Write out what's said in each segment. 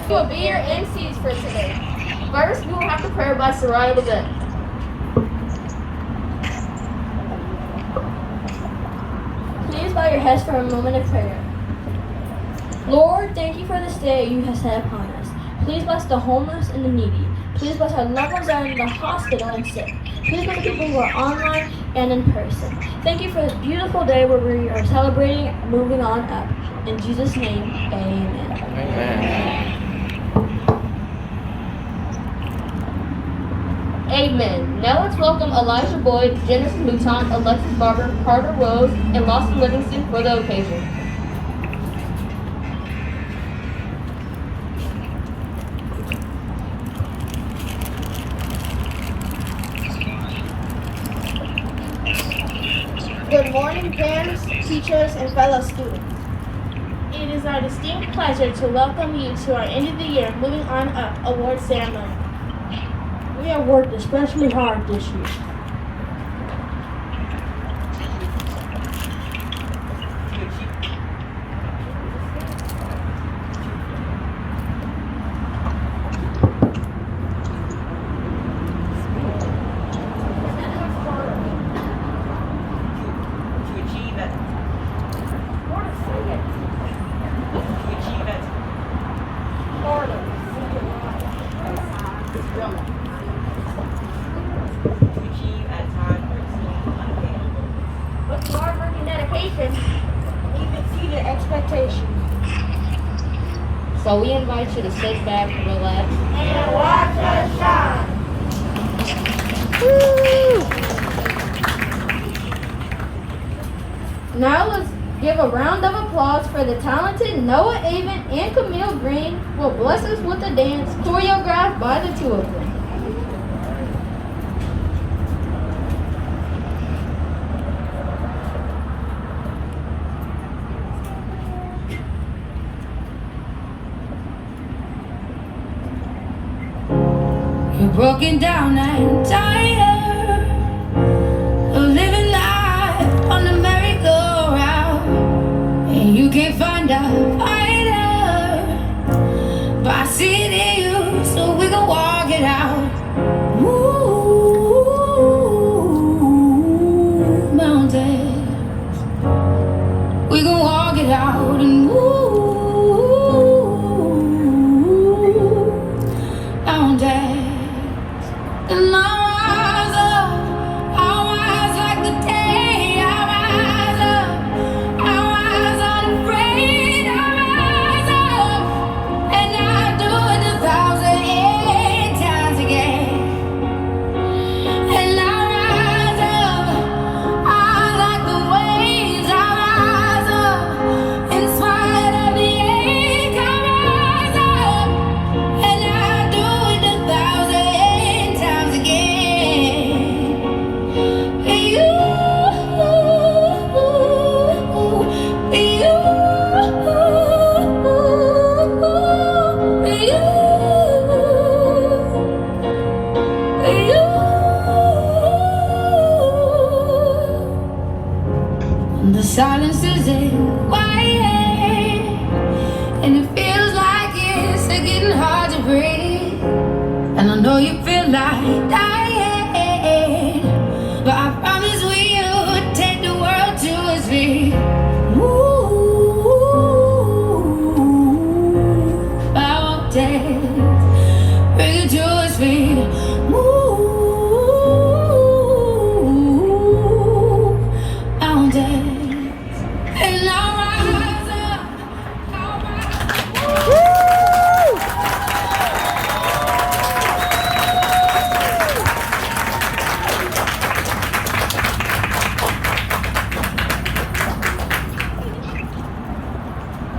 will be your MCs for today. First, we will have the prayer by Soraya Levette. Please bow your heads for a moment of prayer. Lord, thank you for this day you have set upon us. Please bless the homeless and the needy. Please bless our loved ones that are in the hospital and sick. Please bless the people who are online and in person. Thank you for this beautiful day where we are celebrating moving on up. In Jesus' name, amen. Amen. Amen. Now let's welcome Elijah Boyd, Genesis Mouton, Alexis Barber, Carter Rose, and Lawson Livingston for the occasion. Good morning, parents, teachers, and fellow students. It is our distinct pleasure to welcome you to our end of the year Moving On Up award ceremony. We have worked especially hard this year. With hard work and dedication, We've exceeded expectations. So we invite you to sit back, relax, And watch us shine. Now let's give a round of applause for the talented Noah Avon and Camille Green who will bless us with a dance choreographed by the two of them. You're broken down and tired of living life on the merry-go-round, and you can't find a fighter, but I see it in you, so we can walk it out. Move mountains, we can walk it out and move mountains. And I'll rise up, I'll rise like the day. I'll rise up, I'll rise unafraid. I'll rise up, and I'll do it 1,008 times again. And I'll rise up, I'll like the waves. I'll rise up, in spite of the ache. I'll rise up, and I'll do it 1,008 times again. The silence isn't quiet, and it feels like it's getting hard to breathe. And I know you feel like dying, but I promise we'll take the world to its feet. Move mountains, bring it to its feet. Move mountains. And I'll rise up, I'll rise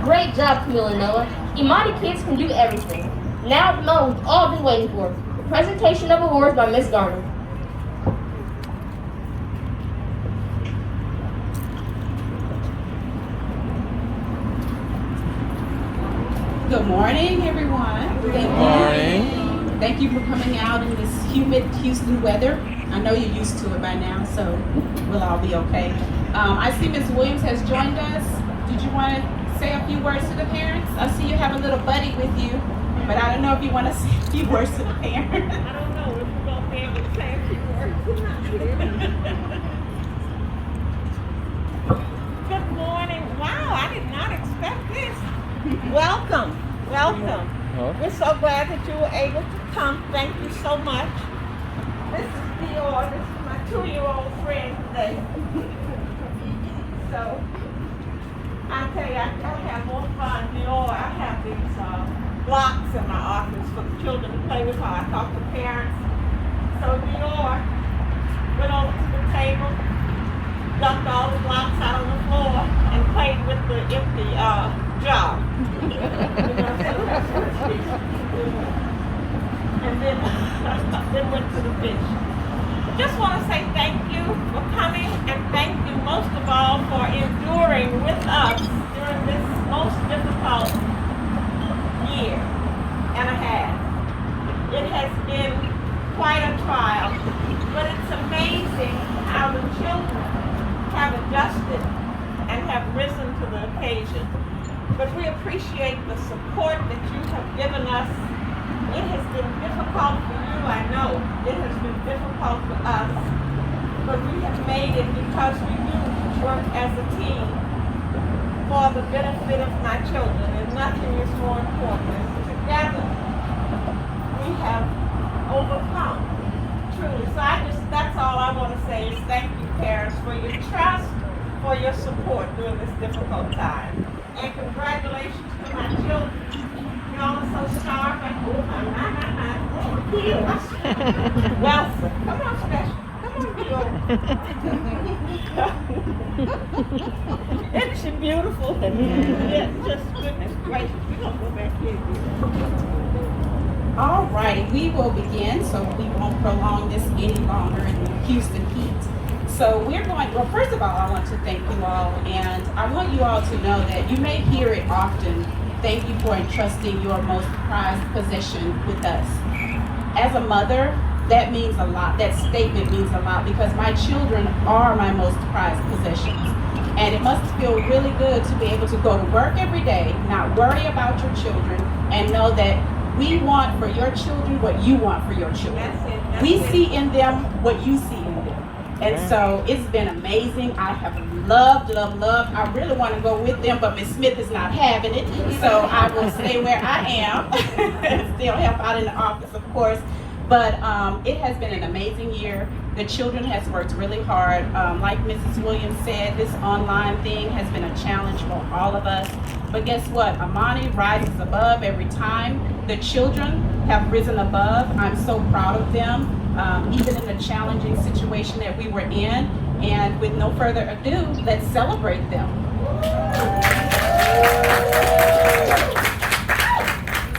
Great job, Camille and Noah. Imani kids can do everything. Now the moment we've all been waiting for, the presentation of awards by Miss Garner. Good morning, everyone. Good morning. Thank you for coming out in this humid Houston weather. I know you're used to it by now, so we'll all be okay. I see Ms. Williams has joined us. Did you want to say a few words to the parents? I see you have a little buddy with you. But I don't know if you want to say a few words to the parents. I don't know if we're going to be able to say a few words tonight. Good morning. Wow, I did not expect this. Welcome. Welcome. Huh? We're so glad that you were able to come. Thank you so much. This is Dior. This is my 2-year-old friend today. So, I tell you, I have more fun. Dior, I have these blocks in my office for the children to play with while I talk to parents. So Dior went over to the table, dumped all the blocks out on the floor, and played with the empty jar. And then went to the fish. Just want to say thank you for coming, and thank you most of all for enduring with us during this most difficult year and a half. It has been quite a trial, but it's amazing how the children have adjusted and have risen to the occasion. But we appreciate the support that you have given us. It has been difficult for you, I know. It has been difficult for us. But we have made it because we do work as a team for the benefit of my children, and nothing is more important. Together, we have overcome, truly. So that's all I want to say is thank you, parents, for your trust, for your support during this difficult time. And congratulations to my children. Y'all are so sharp. And oh my. Well, come on, special. Come on, Dior. Isn't she beautiful? Yes, just goodness gracious. We're going to go back here. All right, we will begin, so we won't prolong this any longer in the Houston heat. So well, first of all, I want to thank you all, and I want you all to know that you may hear it often. Thank you for entrusting your most prized possession with us. As a mother, that means a lot. That statement means a lot because my children are my most prized possessions. And it must feel really good to be able to go to work every day, not worry about your children, and know that we want for your children what you want for your children. We see in them what you see in them. And so it's been amazing. I have loved. I really want to go with them, but Miss Smith is not having it. So I will stay where I am and still help out in the office, of course. But it has been an amazing year. The children has worked really hard. Like Mrs. Williams said, this online thing has been a challenge for all of us. But guess what? Imani rises above every time. The children have risen above. I'm so proud of them, even in the challenging situation that we were in. And with no further ado, let's celebrate them.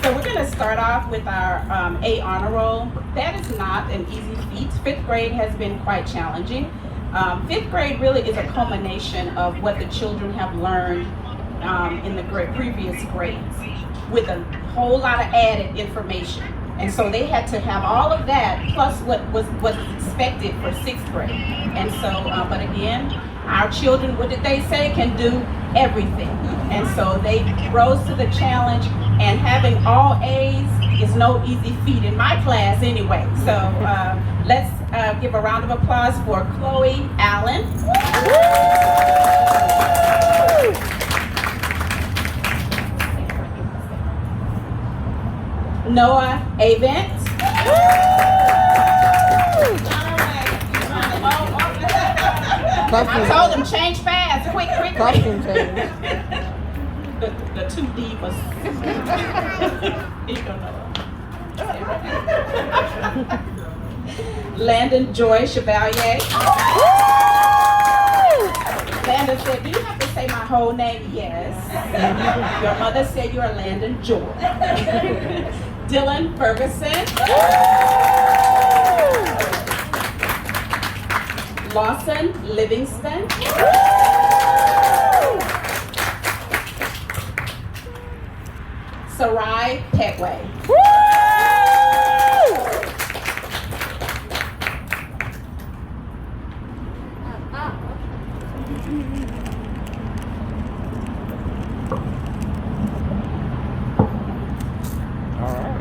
So we're going to start off with our A honor roll. That is not an easy feat. 5th grade has been quite challenging. 5th grade really is a culmination of what the children have learned in the previous grades with a whole lot of added information. And so they had to have all of that plus what was expected for 6th grade. And so, but again, our children, what did they say, can do everything. And so they rose to the challenge, and having all A's is no easy feat in my class anyway. So let's give a round of applause for Chloe Allen. Noah Avent. I told him change fast, quick. Costume change. The two divas. Landon Joy Chevalier. Landon said, do you have to say my whole name? Yes. Your mother said you're Landon Joy. Dylan Ferguson. Lawson Livingston. Sarai Petway. All right.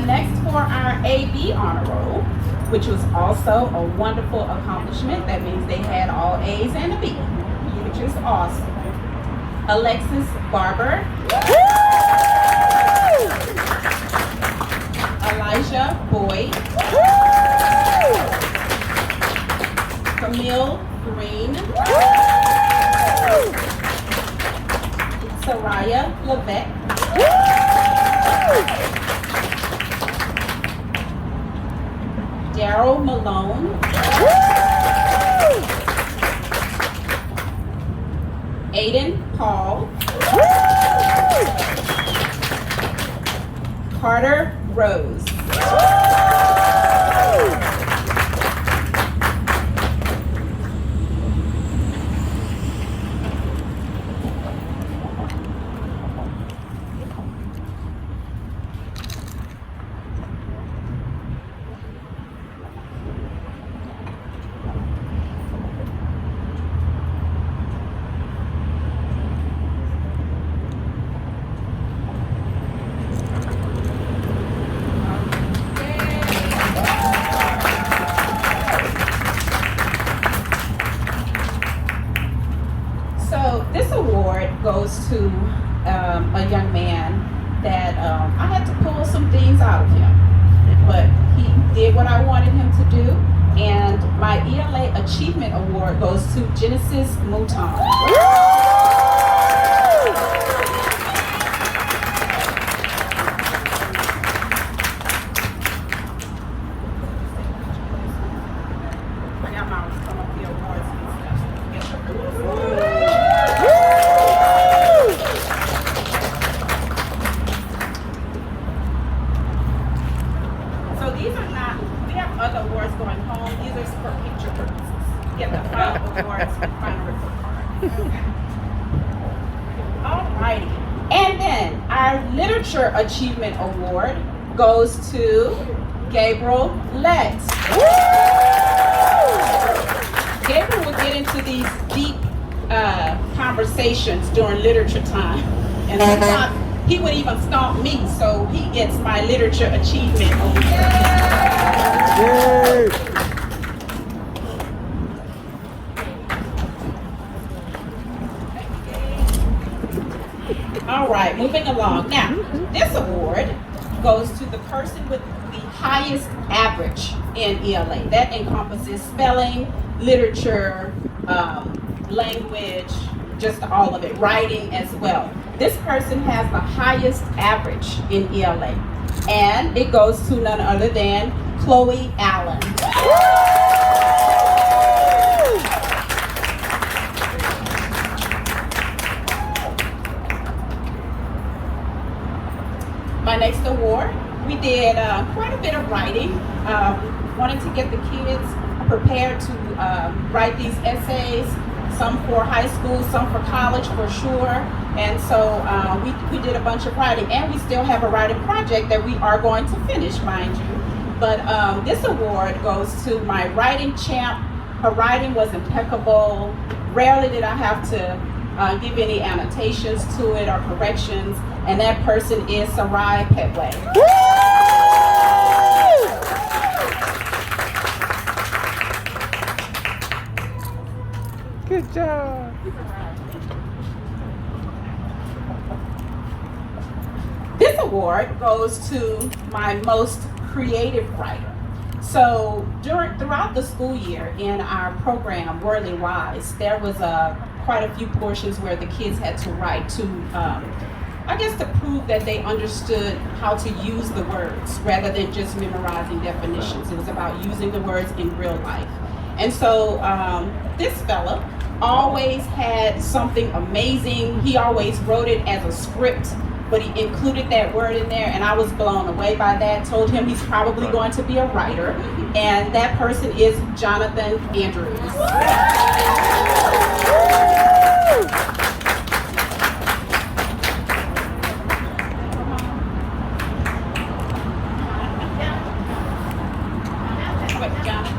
And next for our AB honor roll, which was also a wonderful accomplishment. That means they had all A's and a B, which is awesome. Alexis Barber. Elijah Boyd. Camille Green. Soraya Levesque. Daryl Malone. Aiden Paul. Carter Rose. So this award goes to a young man that I had to pull some things out of him, but he did what I wanted him to do. And my ELA Achievement Award goes to Genesis Mouton. So these are not, we have other awards going home. These are for picture purposes. Get the final awards and final report card. All righty. And then our Literature Achievement Award goes to Gabriel Letts. Gabriel will get into these deep conversations during literature time. And sometimes he would even stomp me, so he gets my Literature Achievement Award. All right, moving along. Now, this award goes to the person with the highest average in ELA. That encompasses spelling, literature, language, just all of it, writing as well. This person has the highest average in ELA, and it goes to none other than Chloe Allen. My next award, we did quite a bit of writing. Wanted to get the kids prepared to write these essays, some for high school, some for college for sure. And so we did a bunch of writing, and we still have a writing project that we are going to finish, mind you. But this award goes to my writing champ. Her writing was impeccable. Rarely did I have to give any annotations to it or corrections, and that person is Sarai Petway. Good job. This award goes to my most creative writer. So throughout the school year in our program, Worldly Wise, there was quite a few portions where the kids had to write to, I guess, to prove that they understood how to use the words rather than just memorizing definitions. It was about using the words in real life. And so this fella always had something amazing. He always wrote it as a script, but he included that word in there, and I was blown away by that. Told him he's probably going to be a writer, and that person is Jonathan Andrews. Wait, Jonathan.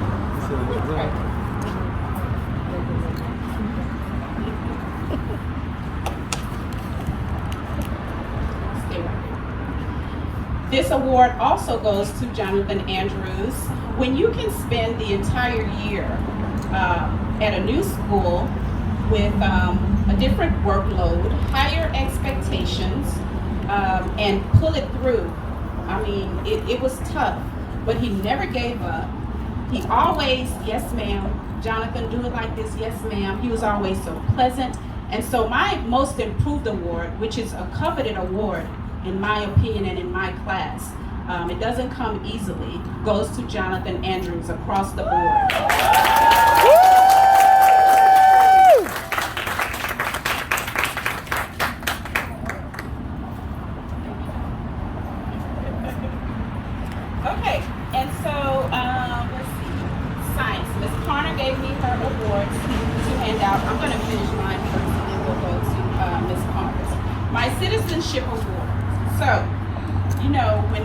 This this award also goes to Jonathan Andrews. When you can spend the entire year at a new school with a different workload, higher expectations, and pull it through. I mean, it was tough, but he never gave up. He always, yes ma'am, Jonathan, do it like this, yes ma'am. He was always so pleasant. And so my most improved award, which is a coveted award, in my opinion and in my class, it doesn't come easily, goes to Jonathan Andrews across the board. Okay, and so let's see. Science. Ms. Carter gave me her awards to hand out. I'm going to finish mine first, and then we'll go to Ms. Carter's. My citizenship award. So, you know, when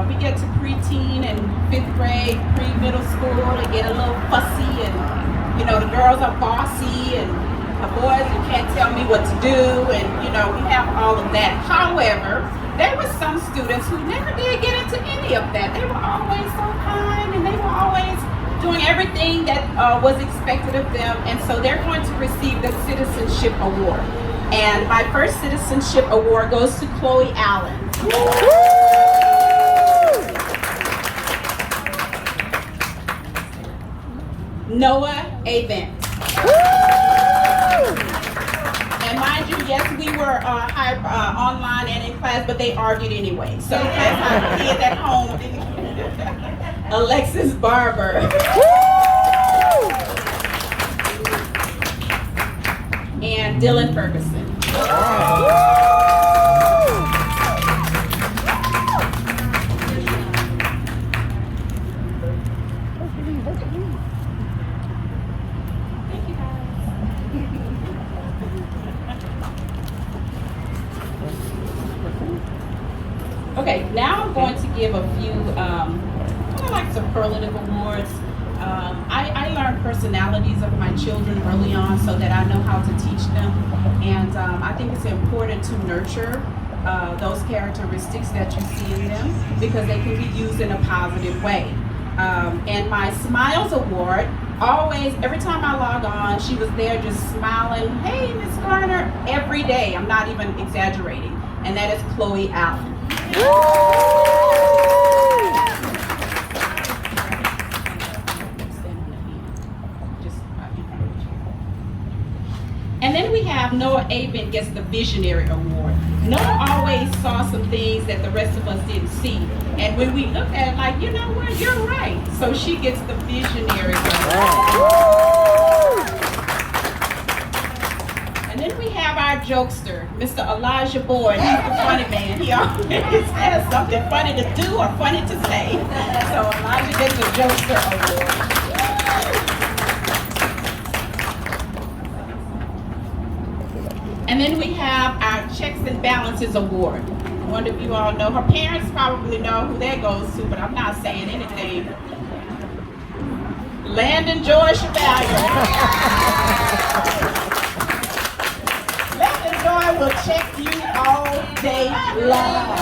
we get to preteen and 5th grade, pre-middle school, they get a little fussy, and you know, the girls are bossy, and the boys, you can't tell me what to do, and you know, we have all of that. However, there were some students who never did get into any of that. They were always so kind, and they were always doing everything that was expected of them, and so they're going to receive the Citizenship Award. And my first Citizenship Award goes to Chloe Allen. Noah Avent. And mind you, yes, we were online and in class, but they argued anyway. So that's how kids at home. Alexis Barber. And Dylan Ferguson. Okay, now I'm going to give a few kind of like superlative awards. I learned personalities of my children early on so that I know how to teach them. And I think it's important to nurture those characteristics that you see in them because they can be used in a positive way. And my Smiles Award, always, every time I log on, she was there just smiling, hey, Miss Garner, every day. I'm not even exaggerating. And that is Chloe Allen. And then we have Noah Avent gets the Visionary Award. Noah always saw some things that the rest of us didn't see. And when we looked at it, like, you know what, you're right. So she gets the Visionary Award. And then we have our jokester, Mr. Elijah Boyd. He's the funny man. He always has something funny to do or funny to say. So Elijah gets the Jokester Award. And then we have our Checks and Balances Award. One of you all know. Her parents probably know who that goes to, but I'm not saying anything. Landon Joy Chevalier. Landon Joy will check you all day long.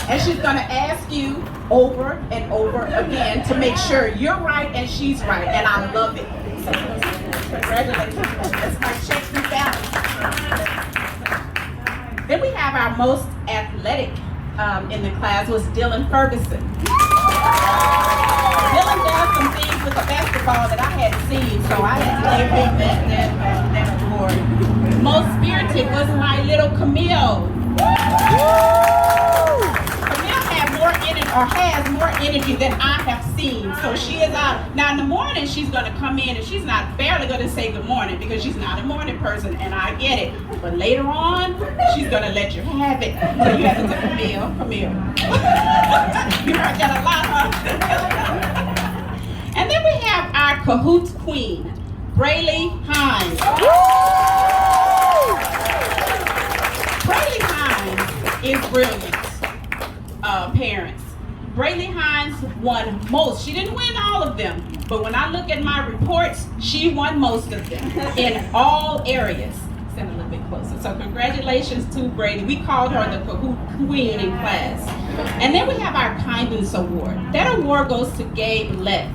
And she's going to ask you over and over again to make sure you're right and she's right. And I love it. So, congratulations. That's my Checks and Balances. Then we have our most athletic in the class was Dylan Ferguson. Dylan does some things with the basketball that I hadn't seen, so I had to give him that award. Most spirited was my little Camille. Camille had more energy, or has more energy than I have seen. So she is out. Now in the morning, she's going to come in and she's not barely going to say good morning because she's not a morning person, and I get it. But later on, she's going to let you have it. So you have to say, Camille. You heard that a lot, huh? And then we have our Cahoots Queen, Braylee Hines. Braylee Hines is brilliant, parents. Braylee Hines won most. She didn't win all of them, but when I look at my reports, she won most of them in all areas. Stand a little bit closer. So congratulations to Brady. We called her the Kahoot Queen in class. And then we have our Kindness Award. That award goes to Gabe Lett.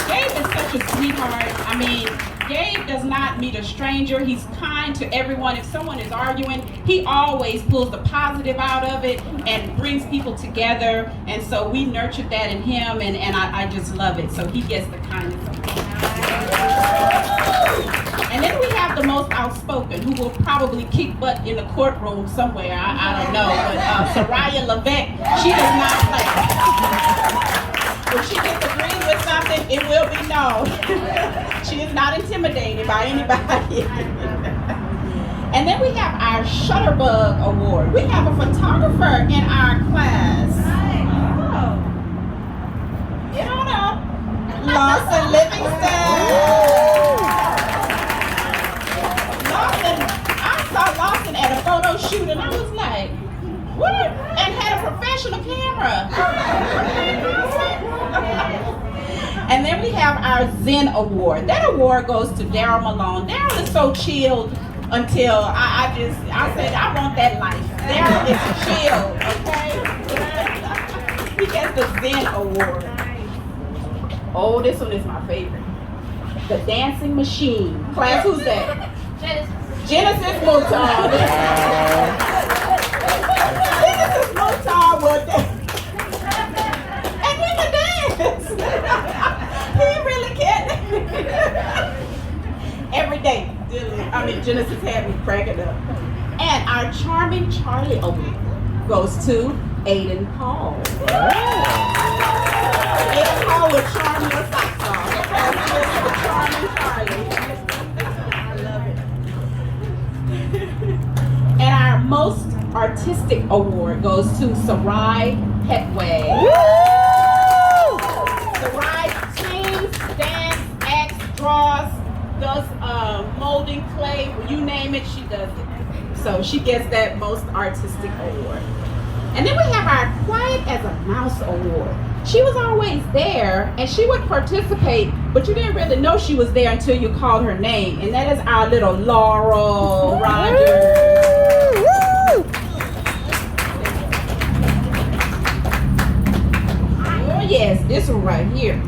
Gabe is such a sweetheart. I mean, Gabe does not meet a stranger. He's kind to everyone. If someone is arguing, he always pulls the positive out of it and brings people together. And so we nurtured that in him, and I just love it. So he gets the Kindness Award. And then we have the most outspoken, who will probably kick butt in the courtroom somewhere. I don't know, but Soraya Levesque, she does not play. If she disagrees with something, it will be known. She is not intimidated by anybody. And then we have our Shutterbug Award. We have a photographer in our class. Get on up. Lawson Livingston. I saw Lawson at a photo shoot and I was like, what? And had a professional camera. And then we have our Zen Award. That award goes to Daryl Malone. Daryl is so chilled until I said, I want that life. Daryl is chilled, okay? He gets the Zen Award. Oh, this one is my favorite. The Dancing Machine. Class, who's that? Genesis Motar. Genesis Motar will dance. And he can dance. He really can. Every day. Genesis had me cracking up. And our Charming Charlie Award goes to Aiden Paul. Aiden Paul will charm your socks off. Charming Charlie. I love it. And our most artistic award goes to Sarai Petway. Sarai sings, dances, acts, draws, does molding clay, you name it, she does it. So she gets that most artistic award. And then we have our Quiet as a Mouse Award. She was always there and she would participate, but you didn't really know she was there until you called her name. And that is our little Laurel Rogers. Oh yes, this one right here.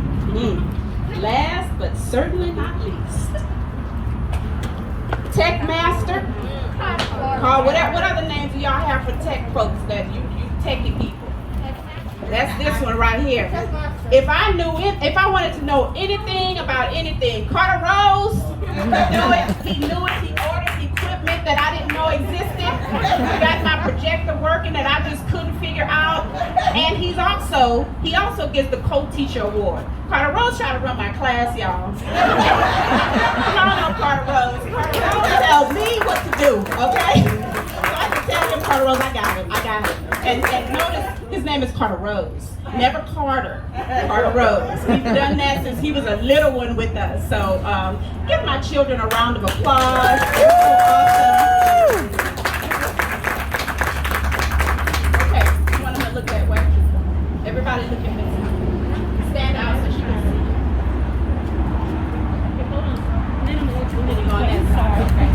Last but certainly not least. Tech Master. What other names do y'all have for tech folks that you techie people? That's this one right here. If I wanted to know anything about anything, Carter Rose knew it. He knew it. He ordered equipment that I didn't know existed. He got my projector working that I just couldn't figure out. And he also gets the co-teacher award. Carter Rose tried to run my class, y'all. Y'all know Carter Rose. Carter Rose tells me what to do, okay? So I can tell him, Carter Rose, I got it. And notice, his name is Carter Rose. Never Carter. Carter Rose. He's done that since he was a little one with us. So give my children a round of applause. They're so awesome. Okay, you want them to look that way? Everybody look at me. Stand out so she can see. Okay, hold on. Then you go on that side. Okay.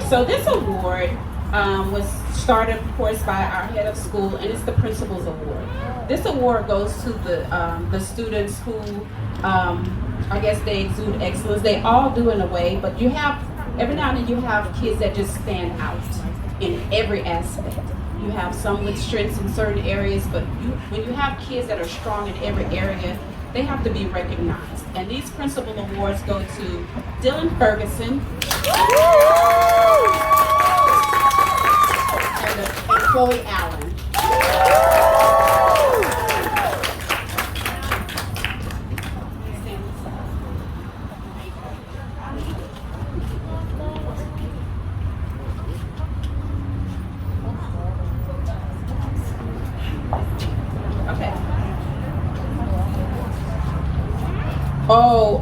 So this award was started, of course, by our head of school, and it's the Principal's Award. This award goes to the students who, I guess they exude excellence. They all do in a way, but you have, every now and then you have kids that just stand out in every aspect. You have some with strengths in certain areas, but when you have kids that are strong in every area, they have to be recognized. And these Principal Awards go to Dylan Ferguson, and Chloe Allen. Oh,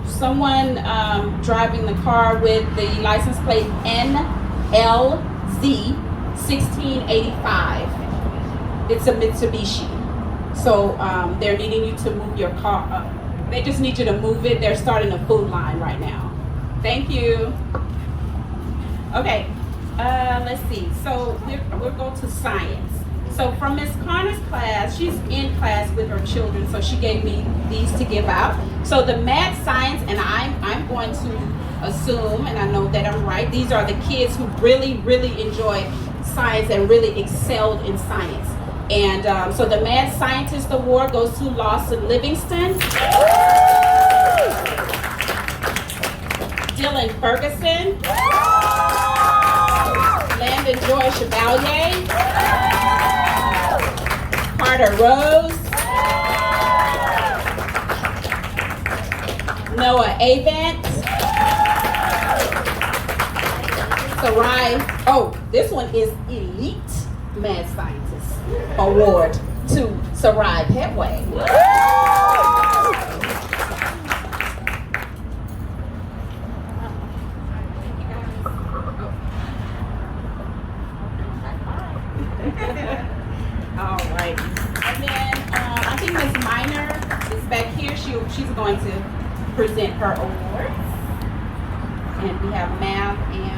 someone driving the car with the license plate NLZ 1685. It's a Mitsubishi. So they're needing you to move your car up. They just need you to move it. They're starting a food line right now. Thank you. Okay, let's see. So we'll go to science. So from Miss Connor's class, she's in class with her children, so she gave me these to give out. So the math, science, and I'm going to assume, and I know that I'm right, these are the kids who really, really enjoyed science and really excelled in science. And so the Mad Scientist Award goes to Lawson Livingston, Dylan Ferguson, Landon Joy Chevalier, Carter Rose, Noah Avant, Sarai. Oh, this one is Elite Mad Scientist Award to Sarai Petway. All right. And then I think Miss Minor is back here. She's going to present her awards. And we have math and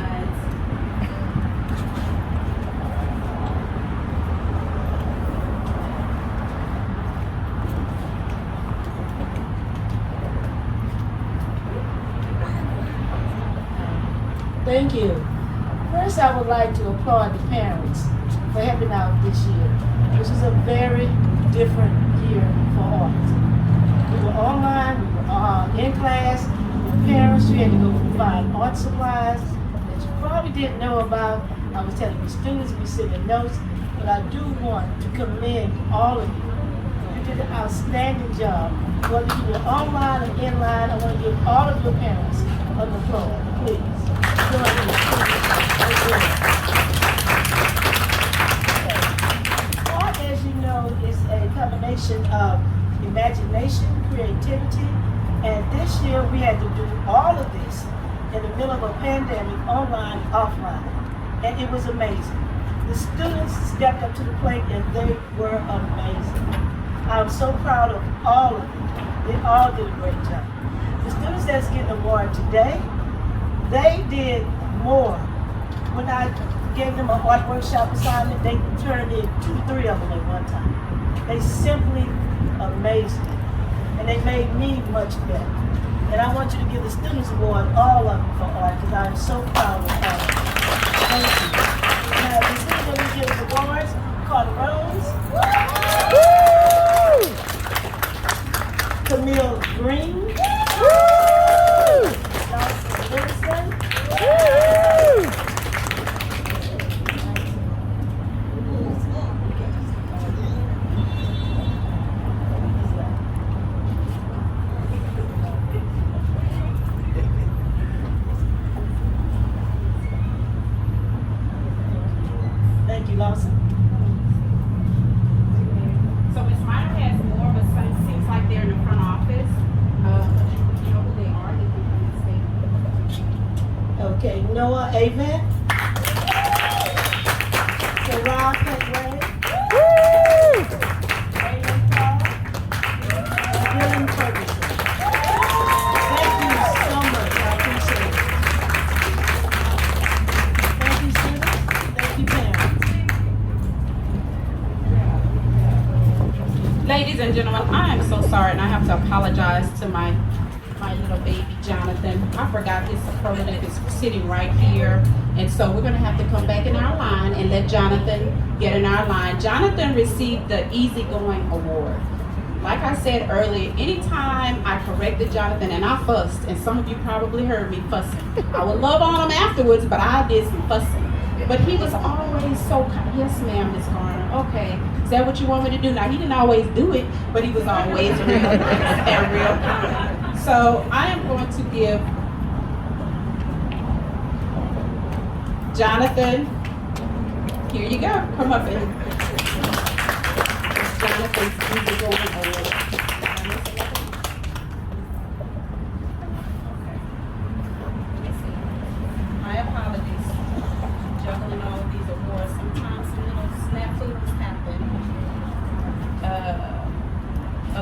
Thank you. First, I would like to applaud the parents for helping out this year. This is a very different year for art. We were online, we were in class, with parents, you had to go find art supplies that you probably didn't know about. I was telling the students, we sending notes, but I do want to commend all of you. You did an outstanding job. Whether you were online or inline, I want to give all of your parents an applause, please. Art, as you know, is a combination of imagination, creativity, and this year we had to do all of this in the middle of a pandemic, online, offline, and it was amazing. The students stepped up to the plate and they were amazing. I'm so proud of all of them. They all did a great job. The students that's getting an award today, they did more. When I gave them an art workshop assignment, they turned in 2-3 of them at one time. They simply amazed me. And they made me much better. And I want you to give the Students Award, all of them, for art, because I'm so proud of all of them. Thank you. Now, the students that we give the awards, Carter Rose, Camille Green, Lawson Livingston, thank you, Lawson. so Miss Minor has more, but it seems like they're in the front office. You know who they are? They can come and Okay, Noah Avant, Sarah Petway, Raymond Paul, Dylan Ferguson. Thank you so much. I appreciate it. Thank you, students. Thank you, parents. Ladies and gentlemen, I am so sorry, and I have to apologize to my little baby Jonathan. I forgot his superlative is sitting right here, and so we're gonna have to come back in our line and let Jonathan get in our line. Jonathan received the Easygoing Award. Like I said earlier, anytime I corrected Jonathan and I fussed, and some of you probably heard me fussing, I would love on him afterwards, but I did some fussing. But he was always so kind. Yes, ma'am, Miss Garner. Okay, is that what you want me to do? Now, he didn't always do it, but he was always real nice and real kind. So I am going to give Jonathan, here you go, come up and Jonathan's Easygoing Award.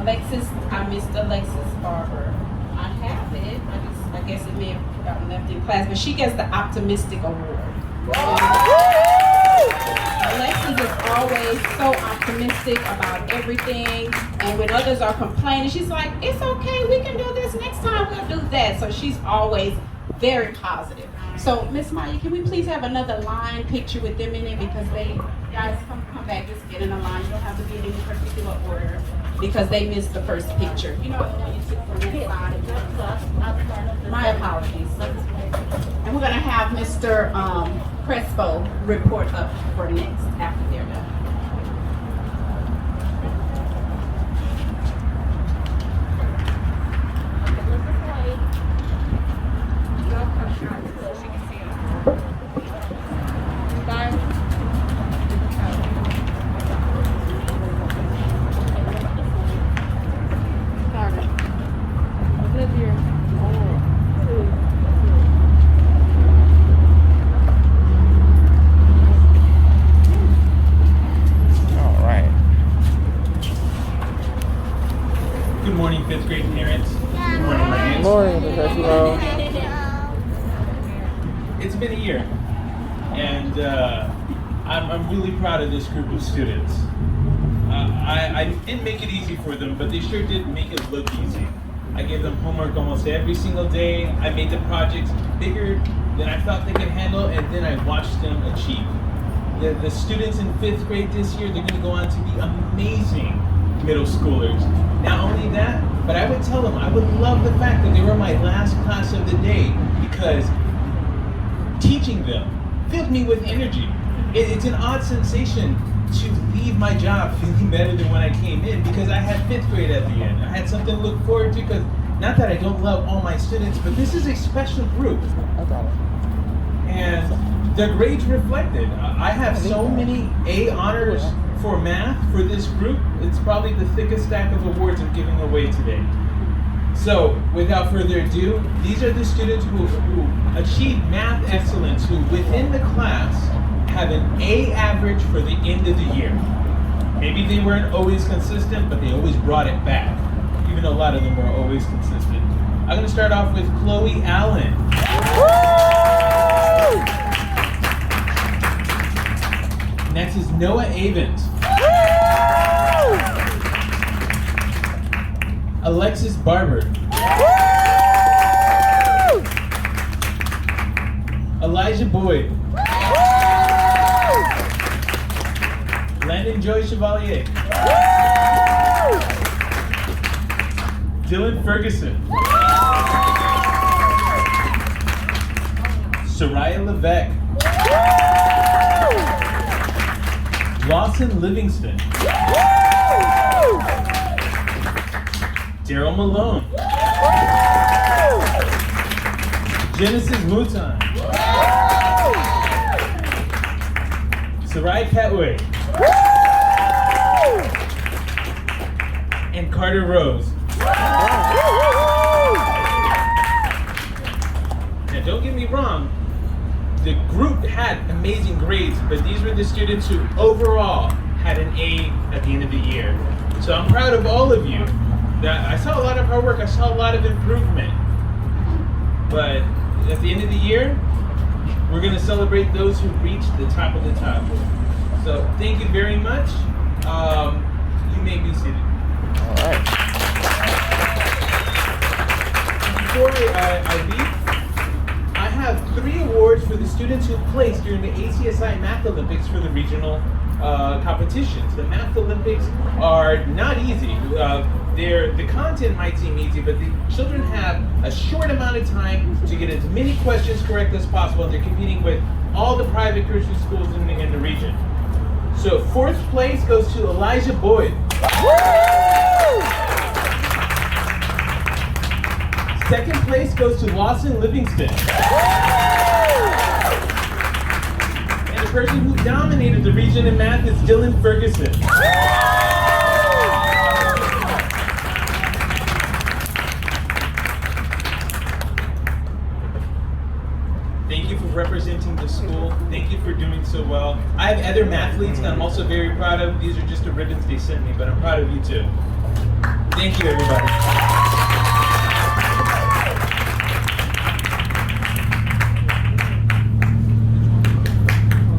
Missed Alexis Barber. I have it. I guess it may have gotten left in class, but she gets the Optimistic Award. Alexis is always so optimistic about everything, and when others are complaining, she's like, it's okay, we can do this, next time we'll do that. So she's always very positive. So Miss Maya, can we please have another line picture with them in it, because guys come back, just get in a line. You don't have to be in any particular order because they missed the first picture. You know what you took from that side. My apologies. And we're gonna have Mr. Crespo report up for next after they're done. All right. Good morning, fifth grade parents. Good morning, my Good morning, Professor. It's been a year, and I'm really proud of this group of students. I didn't make it easy for them, but they sure did make it look easy. I gave them homework almost every single day. I made the projects bigger than I felt they could handle, and then I watched them achieve. The students in fifth grade this year, they're going to go on to be amazing middle schoolers. Not only that, but I would tell them, I would love the fact that they were my last class of the day, because teaching them filled me with energy. It's an odd sensation to leave my job feeling better than when I came in, because I had fifth grade at the end. I had something to look forward to, because not that I don't love all my students, but this is a special group. And their grades reflected. I have so many A honors for math for this group. It's probably the thickest stack of awards I'm giving away today. So, without further ado, these are the students who achieved math excellence, who within the class have an A average for the end of the year. Maybe they weren't always consistent, but they always brought it back, even though a lot of them were always consistent. I'm going to start off with Chloe Allen. Next is Noah Avent. Alexis Barber. Elijah Boyd. Landon Joy Chevalier. Dylan Ferguson. Soraya Levesque. Lawson Livingston. Daryl Malone. Genesis Mouton. Sarai Petway. And Carter Rose. Now don't get me wrong, the group had amazing grades, but these were the students who overall had an A at the end of the year. So I'm proud of all of you. I saw a lot of hard work, I saw a lot of improvement. But at the end of the year, we're going to celebrate those who reached the top of the top. So thank you very much. You may be seated. All right. Before I leave, I have 3 awards for the students who placed during the ACSI Math Olympics for the regional competitions. The Math Olympics are not easy. The content might seem easy, but the children have a short amount of time to get as many questions correct as possible, and they're competing with all the private Christian schools in the region. So 4th place goes to Elijah Boyd. Second place goes to Lawson Livingston. And the person who dominated the region in math is Dylan Ferguson. Thank you for representing the school. Thank you for doing so well. I have other mathletes that I'm also very proud of. These are just the ribbons they sent me, but I'm proud of you too. Thank Thank you, everybody.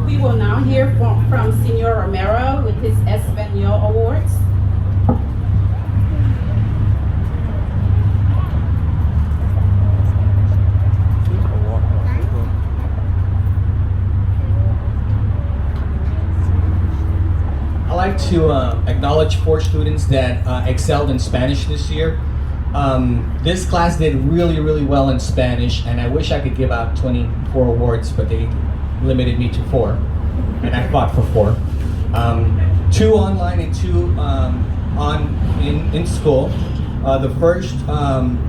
We will now hear from Senor Romero with his Espanol Awards. I'd like to acknowledge 4 students that excelled in Spanish this year. This class did really, really well in Spanish, and I wish I could give out 24 awards, but they limited me to 4, and I fought for 4. 2 online and 2 in school. The first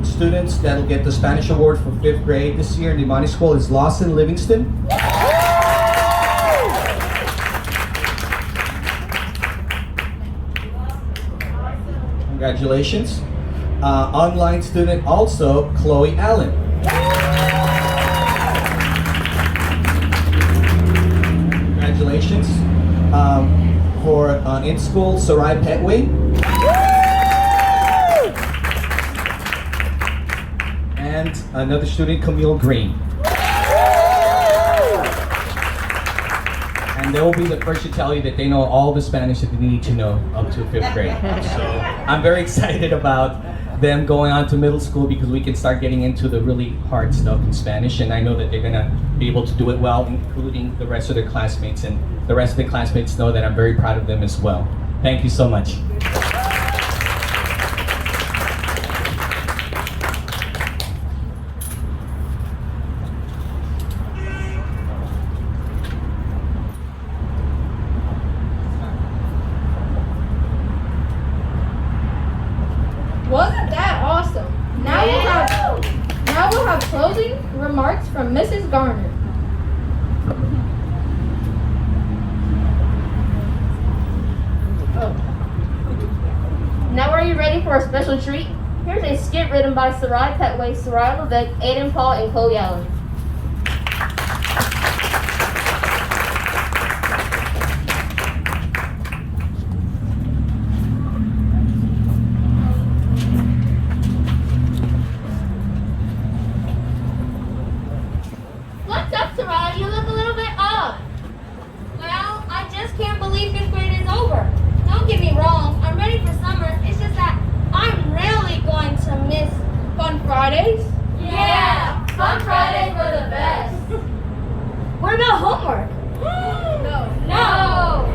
students that will get the Spanish award for 5th grade this year in the Imani school is Lawson Livingston. Congratulations. Online student also, Chloe Allen. Congratulations. For in school, Sarai Petway. And another student, Camille Green. And they will be the first to tell you that they know all the Spanish that they need to know up to 5th grade. So I'm very excited about them going on to middle school because we can start getting into the really hard stuff in Spanish, and I know that they're gonna be able to do it well, including the rest of their classmates, and the rest of the classmates know that I'm very proud of them as well. Thank you so much. Wasn't that awesome? Now we'll have closing remarks from Mrs. Garner. Now are you ready for a special treat? Here's a skit written by Sarai Petway, Sarai Levesque, Aiden Paul, and Chloe Allen. What's up, Sarai? You look a little bit odd. Well, I just can't believe 5th grade is over. Don't get me wrong, I'm ready for summer. It's just that I'm really going to miss Fun Fridays. Yeah, Fun Fridays were the best. What about homework? No.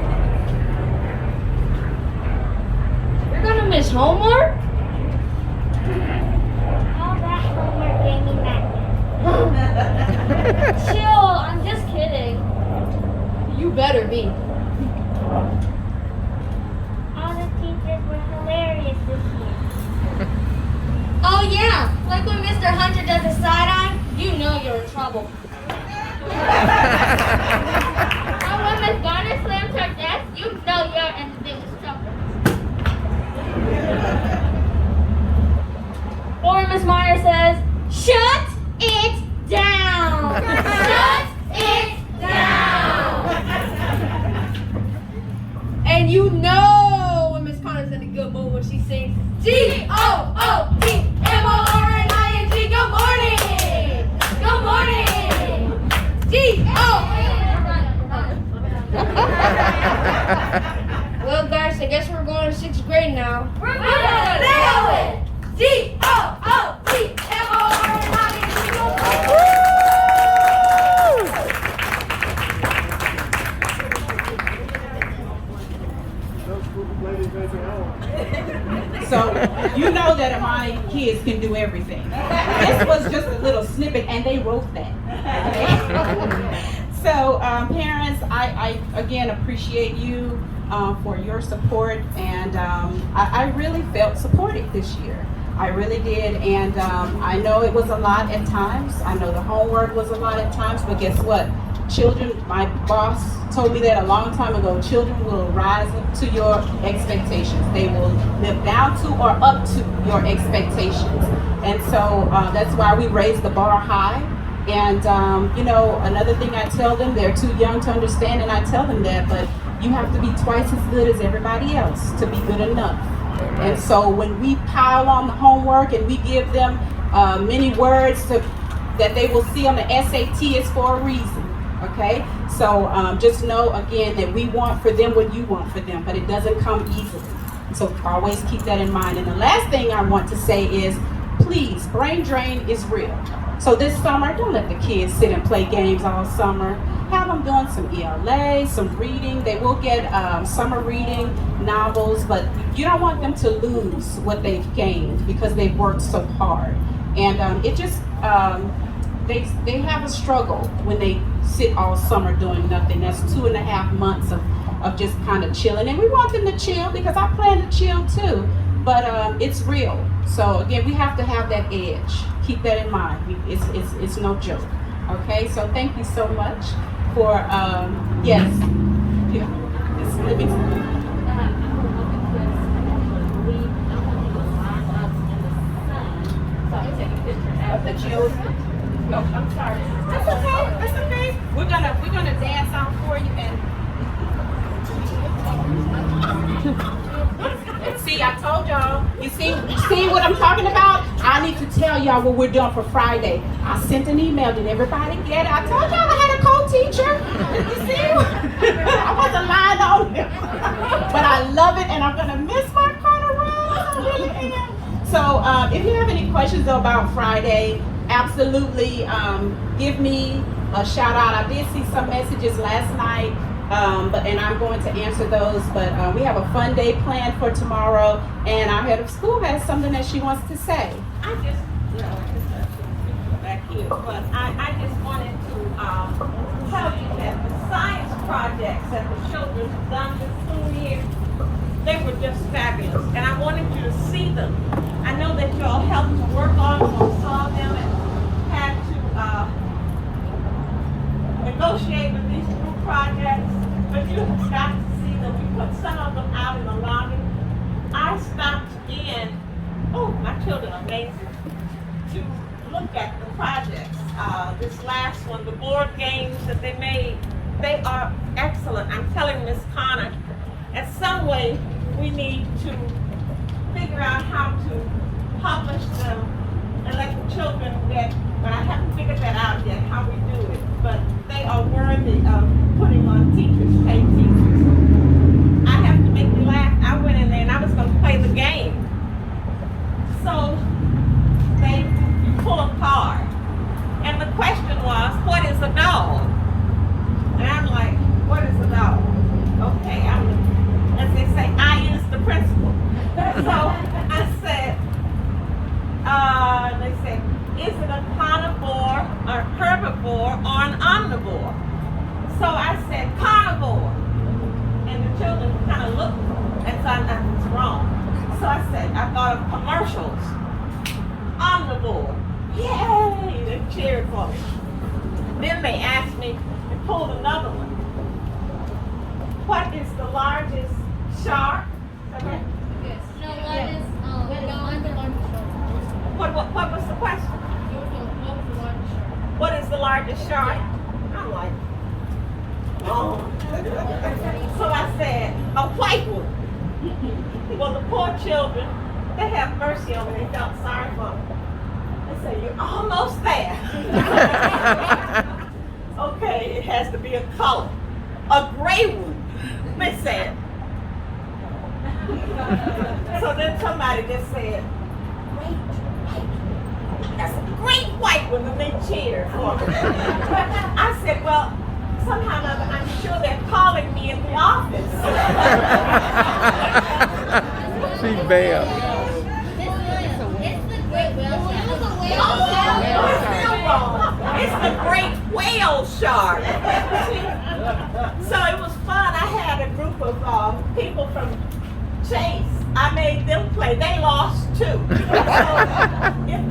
You're gonna miss homework? All that homework gave me nightmares. Chill, I'm just kidding. You better be. All the teachers were hilarious this year. Oh yeah, like when Mr. Hunter does a side-eye, you know you're in trouble. And when Miss Garner slams her desk, you know you're in the biggest trouble. Or Miss Meyer says, shut it down! Shut it down! And you know when Miss Connor's in a good mood when she sings G-O-O-P-M-O-R-N-I-N-G. Good morning! Good morning! G-O! Well, guys, I guess we're going to 6th grade now. We're gonna nail it! G-O-O-P-M-O-R-N-I-N-G. So you know that Imani kids can do everything. This was just a little snippet, and they wrote that. So parents, I again appreciate you for your support, and I really felt supported this year. I really did, and I know it was a lot at times. I know the homework was a lot at times, but guess what? Children, my boss told me that a long time ago, children will rise up to your expectations. They will live down to or up to your expectations. And so that's why we raise the bar high. And you know, another thing I tell them, they're too young to understand, and I tell them that, but you have to be twice as good as everybody else to be good enough. And so when we pile on the homework and we give them many words that they will see on the SAT, is for a reason. Okay, so just know again that we want for them what you want for them, but it doesn't come easily. So always keep that in mind. And the last thing I want to say is, please, brain drain is real. So this summer, don't let the kids sit and play games all summer. Have them doing some ELA, some reading. They will get summer reading novels, but you don't want them to lose what they've gained because they've worked so hard. And it just, they have a struggle when they sit all summer doing nothing. That's 2.5 months of just kind of chilling. And we want them to chill because I plan to chill too, but it's real. So again, we have to have that edge. Keep that in mind. It's no joke. Okay, so thank you so much for, yes. Yeah. Let me Of the children. No, I'm sorry. That's okay. That's okay. We're gonna dance on for you and see. I told y'all. You see what I'm talking about? I need to tell y'all what we're doing for Friday. I sent an email. Did everybody get it? I told y'all I had a co-teacher. You see? I wasn't lying on him, but I love it, and I'm gonna miss my carnival. I really am. So if you have any questions about Friday, absolutely give me a shout out. I did see some messages last night, and I'm going to answer those. But we have a fun day planned for tomorrow, and our head of school has something that she wants to say. I just, back here, but I just wanted to tell you that the science projects that the children have done this school year, they were just fabulous, and I wanted you to see them. I know that you all helped to work on them or saw them and had to negotiate with these group projects, but you have got to see them. We put some of them out in the lobby. I stopped in, oh, my children are amazing, to look at the projects. This last one, the board games that they made, they are excellent. I'm telling Miss Connor, in some way, we need to figure out how to publish them and let the children get, but I haven't figured that out yet, how we do it. But they are worthy of putting on teachers, paid teachers. I have to make you laugh. I went in there and I was going to play the game. So you pull a card. And the question was, what is a dog? And I'm like, what is a dog? Okay, as they say, I is the principal. So I said, they said, is it a carnivore, a herbivore, or an omnivore? So I said, carnivore. And the children kind of looked and thought that was wrong. So I said, I thought of commercials. Omnivore. Yay! They cheered for me. Then they asked me to pull another one. What is the largest shark? Okay. Yes. No, what is the largest shark? What was the question? What is the largest shark? I'm like, oh. So I said, a white one. Well, the poor children, they have mercy on me. They felt sorry for me. They said, you're almost there. Okay, it has to be a color. A gray one. They said. So then somebody just said, that's a great white one, and they cheered for me. I said, well, somehow or other, I'm sure they're calling me in the office. She's bad. It's the great whale shark. So it was fun. I had a group of people from Chase. I made them play. They lost too. So if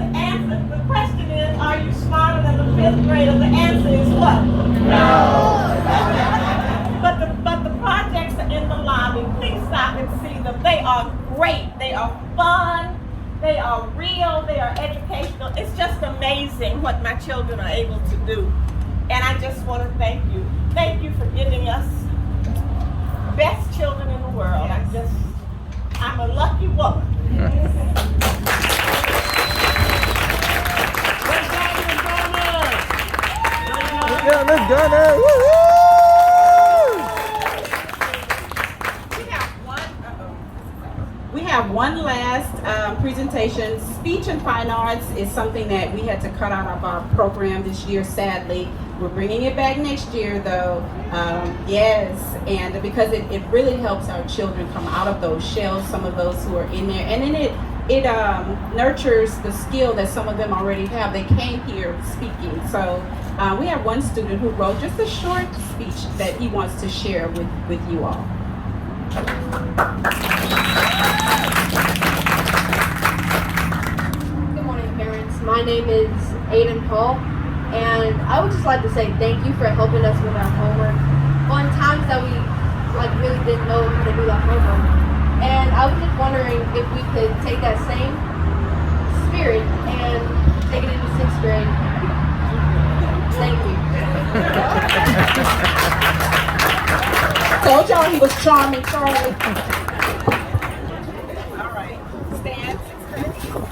the question is, are you smarter than the 5th grader? The answer is what? No. But the projects are in the lobby. Please stop and see them. They are great. They are fun. They are real. They are educational. It's just amazing what my children are able to do. And I just want to thank you. Thank you for giving us best children in the world. I'm a lucky woman. Yeah, let's go now. Woo-hoo! We have one last presentation. Speech and fine arts is something that we had to cut out of our program this year, sadly. We're bringing it back next year though. Yes, and because it really helps our children come out of those shells, some of those who are in there. And then it nurtures the skill that some of them already have. They came here speaking. So we have one student who wrote just a short speech that he wants to share with you all. Good morning, parents. My name is Aiden Paul, and I would just like to say thank you for helping us with our homework on times that we really didn't know how to do the homework. And I was just wondering if we could take that same spirit and take it into 6th grade. Thank you. Told y'all he was charming, Charlie. All right, stand. 6th grade.